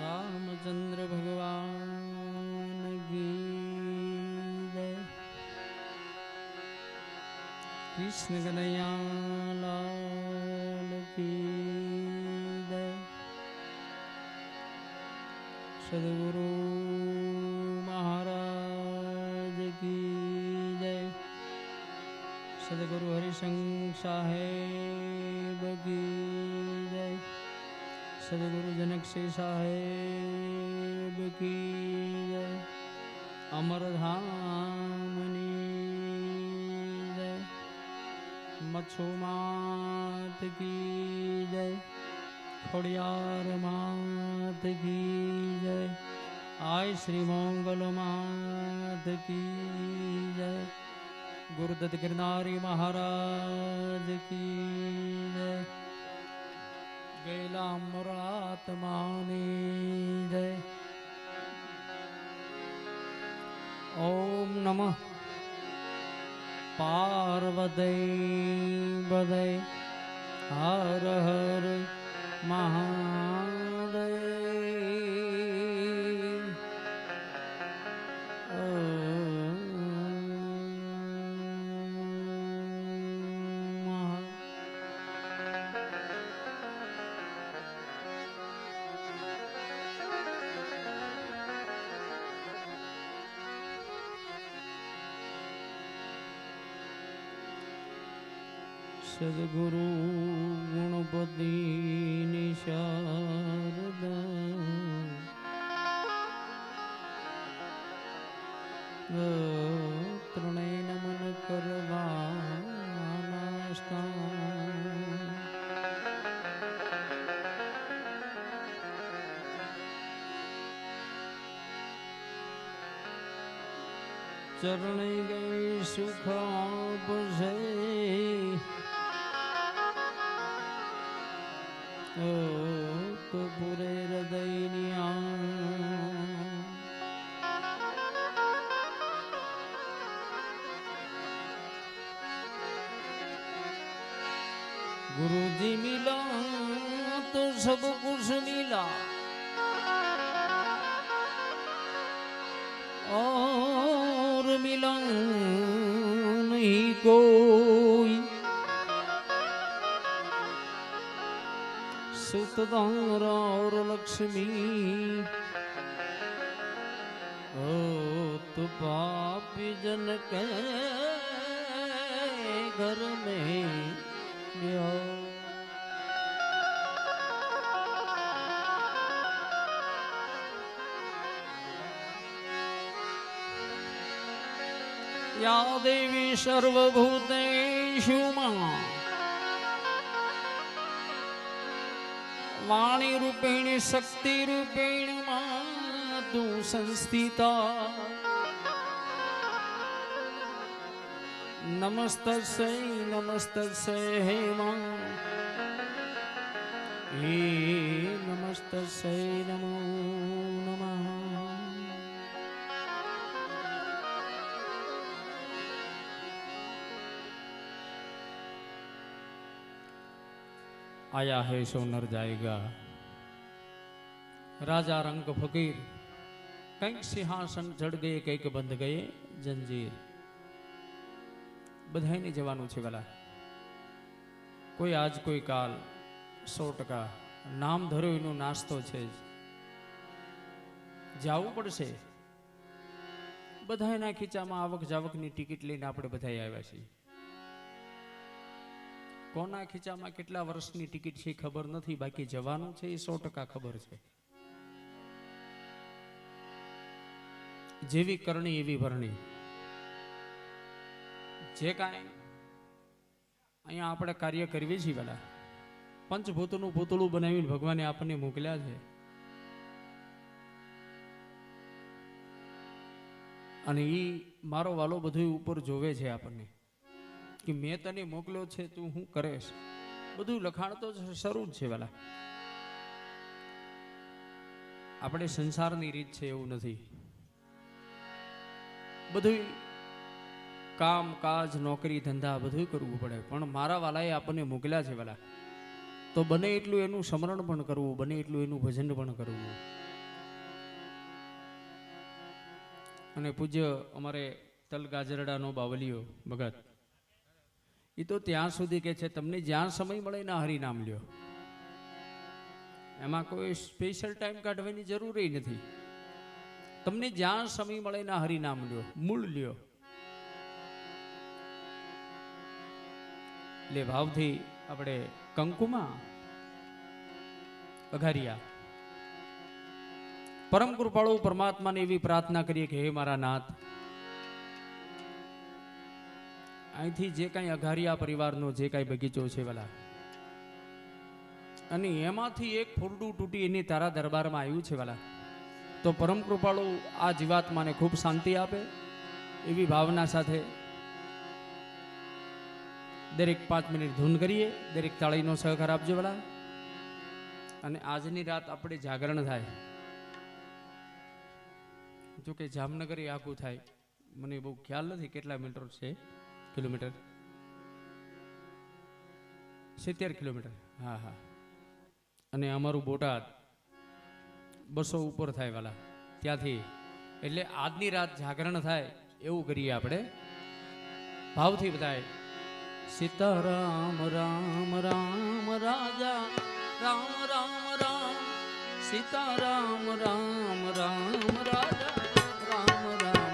रामचंद्र भगवान की जय। कृष्ण कन्हैया लाल की जय। सदगुरु महाराज की जय। सदगुरु हरिशंकर साहेब की जय। सदगुरु जनक सिंह साहेब की जय। अमरधामनी जय। मच्छू मात की जय। खोड़ियार मात की जय। आय श्री मंगल मात की जय। गुरुदत्त गिरनारी महाराज की जय। गेला मुरात्मानी जय। ओम नमः पार्वती बदय हर हर महादेव। सदगुरु गुणपति निशारदा त्रणय नमन करवाना चरण गए सुख आपसे तो पूरे हृदय गुरु जी मिला तो सब कुछ मिला और मिला नहीं कोई। सुतदारा और लक्ष्मी ओ तो पापी जन के घर में या देवी सर्वभूतेषु वाणी रूपेण शक्ति रूपेण तू संस्थिता। नमस्तस्यै नमस्तस्यै हे मां हे नमस्तस्यै नमो नमः। आया है सो नर जाएगा राजा रंग फकीर। कंक सिंहासन चढ़ गए कंक बंध गए जंजीर। बधाई जवानू छे वाला कोई आज कोई काल 100% नाम धरो एनो नास्तो छे जावू पड़शे। बधाईना खीचामां आवक जावकनी टिकિટ लईने આપણે બધાય આવ્યા છીએ। कोना खीचामां કેટલા વર્ષની ટિકિટ છે ખબર નથી, બાકી જવાનું છે એ 100% ખબર છે। જેવી કરણી એવી ભરણી। જે કાંઈ અહીંયા આપણે કાર્ય કરીએ છીએ વાલા પંચભૂતનું પૂતળું બનાવીને ભગવાને આપણને મોકલ્યા છે અને એ મારો વાલો બધું ઉપર જોવે છે આપણને कि मैं तने मोकलो छे तू हूँ करेश। बधु लखाण तो शरू ज छे वाला। आपणे संसारनी रीत छे एवुं नथी। बधुं काम काज नौकरी धंधा बधुं करवुं पड़े पण मारा वालाए आपणे मोकल्या छे वाला तो बने एटलुं एनुं स्मरण पण करवुं बने एटलुं एनुं भजन पण करवुं। અને પૂજ્ય અમારે તલ ગાજરડાનો બાવલીઓ ભગત એ તો ત્યાં સુધી કે છે તમને જ્યાં સમય મળે ના હરિનામ લ્યો. એમાં કોઈ સ્પેશિયલ ટાઈમ કાઢવાની જરૂર નથી. તમને જ્યાં સમય મળે ના હરિનામ લ્યો, મૂળ લ્યો. એટલે ભાવથી આપણે કંકુમાં અઘારિયા પરમ કૃપાળુ પરમાત્માને એવી પ્રાર્થના કરીએ કે હે મારા નાથ, અહીંથી જે કાંઈ અઘારિયા પરિવારનો જે કાંઈ બગીચો છે વાલા, અને એમાંથી એક ફૂરડું તૂટી એની તારા દરબારમાં આવ્યું છે વાલા, તો પરમ કૃપાળુ આ જીવાત્માને ખૂબ શાંતિ આપે એવી ભાવના સાથે દરેક 5 મિનિટ ધૂન કરીએ. દરેક તાળીનો સહકાર આપજો વાલા. અને આજની રાત આપણે જાગરણ થાય. જોકે જામનગર એ આખું થાય, મને બહુ ખ્યાલ નથી કેટલા મીટર છે, કિલોમીટર 70 કિલોમીટર. હા હા. અને અમારું બોટાદ 200 ઉપર થાય વાલા ત્યાંથી. એટલે આજની રાત જાગરણ થાય એવું કરીએ આપણે ભાવથી બધાય. સીતારામ રામ રામ રાજા રામ રામ રામ, સીતારામ રામ રામ રાજા રામ રામ રામ.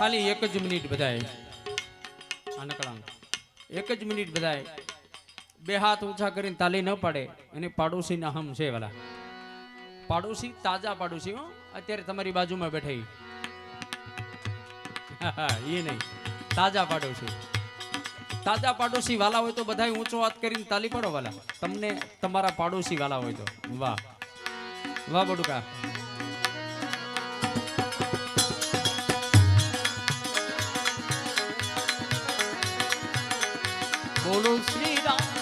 ખાલી એક જ મિનિટ બધાય આ નકળાંગ એક જ મિનિટ બધાય બે હાથ ઊંચા કરીને તાલી ન પાડે અને પાડોશીના હમ છે વાલા પાડોશી તાજા પાડોશી હો અત્યારે તમારી બાજુમાં બેઠા એ નહીં તાજા પાડોશી વાલા હોય તો બધા ઊંચો હાથ કરીને તાલી પાડો વાલા તમને તમારા પાડોશી વાલા હોય તો વાહ વાહ બડુકા બોલો શ્રી રામ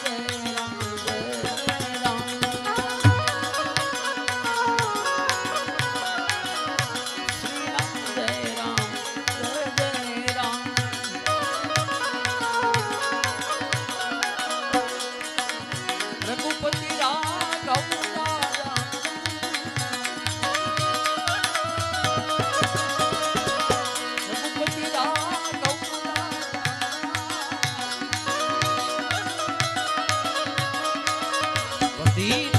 the